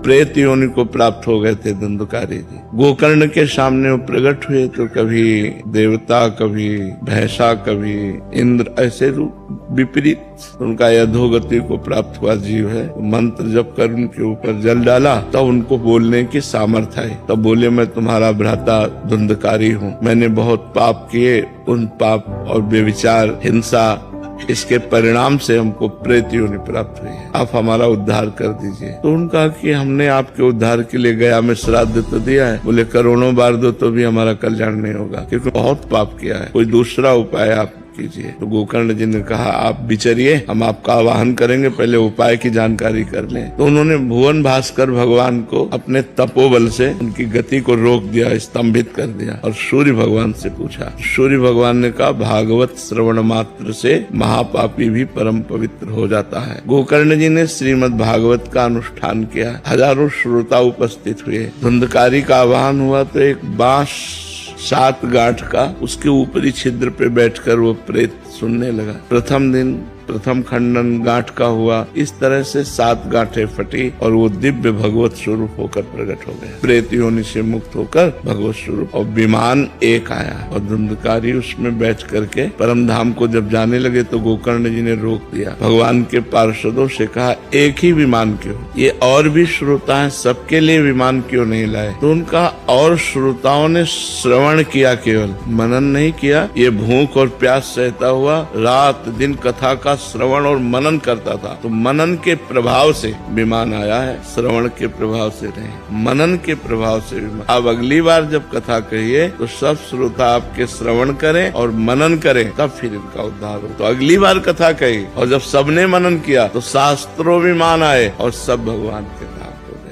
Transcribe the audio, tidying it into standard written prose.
प्रेत योनि को प्राप्त हो गए थे धुंधकारी जी। गोकर्ण के सामने वो प्रकट हुए तो कभी देवता, कभी भैंसा, कभी इंद्र, ऐसे रूप विपरीत उनका अधोगति को प्राप्त हुआ जीव है। मंत्र जप कर उनके ऊपर जल डाला तब उनको बोलने की सामर्थ्य है। तब बोले मैं तुम्हारा भ्राता धुंधकारी हूँ, मैंने बहुत पाप किए, उन पाप और बेविचार, हिंसा, इसके परिणाम से हमको प्रेत योनि प्राप्त हुई है, आप हमारा उद्धार कर दीजिए। तो उनका कि हमने आपके उद्धार के लिए गया में श्राद्ध तो दिया है। बोले करोड़ों बार दो तो भी हमारा कल्याण नहीं होगा, क्योंकि बहुत पाप किया है, कोई दूसरा उपाय आप कीजिए। तो गोकर्ण जी ने कहा आप विचरिए, हम आपका आवाहन करेंगे, पहले उपाय की जानकारी कर लें। तो उन्होंने भुवन भास्कर भगवान को अपने तपोबल से उनकी गति को रोक दिया, स्तंभित कर दिया और सूर्य भगवान से पूछा। सूर्य भगवान ने कहा भागवत श्रवण मात्र से महापापी भी परम पवित्र हो जाता है। गोकर्ण जी ने श्रीमद् भागवत का अनुष्ठान किया, हजारों श्रोता उपस्थित हुए। धुंधकारी का आवाहन हुआ तो एक बांस 7 गांठ का उसके ऊपरी छिद्र पे बैठकर वो प्रेत सुनने लगा। प्रथम दिन प्रथम खंडन गांठ का हुआ, इस तरह से 7 गांठें फटी और वो दिव्य भगवत स्वरूप होकर प्रकट हो गया। प्रेत योनि से मुक्त होकर भगवत स्वरूप और विमान एक आया और धुंधकारी उसमें बैठ करके परम धाम को जब जाने लगे तो गोकर्ण जी ने रोक दिया। भगवान के पार्षदों से कहा एक ही विमान क्यों, ये और भी श्रोता है, सबके लिए विमान क्यों नहीं लाए? तो उनका और श्रोताओं ने श्रवण किया, केवल मनन नहीं किया। ये भूख और प्यास सहता हुआ रात दिन कथा का श्रवण और मनन करता था। तो मनन के प्रभाव से विमान आया है, श्रवण के प्रभाव से नहीं, मनन के प्रभाव से विमान। अब अगली बार जब कथा कहिए तो सब श्रोता आपके श्रवण करें और मनन करें, तब फिर इनका उद्धार हो। तो अगली बार कथा कही और जब सबने मनन किया तो शास्त्रों विमान आए और सब भगवान के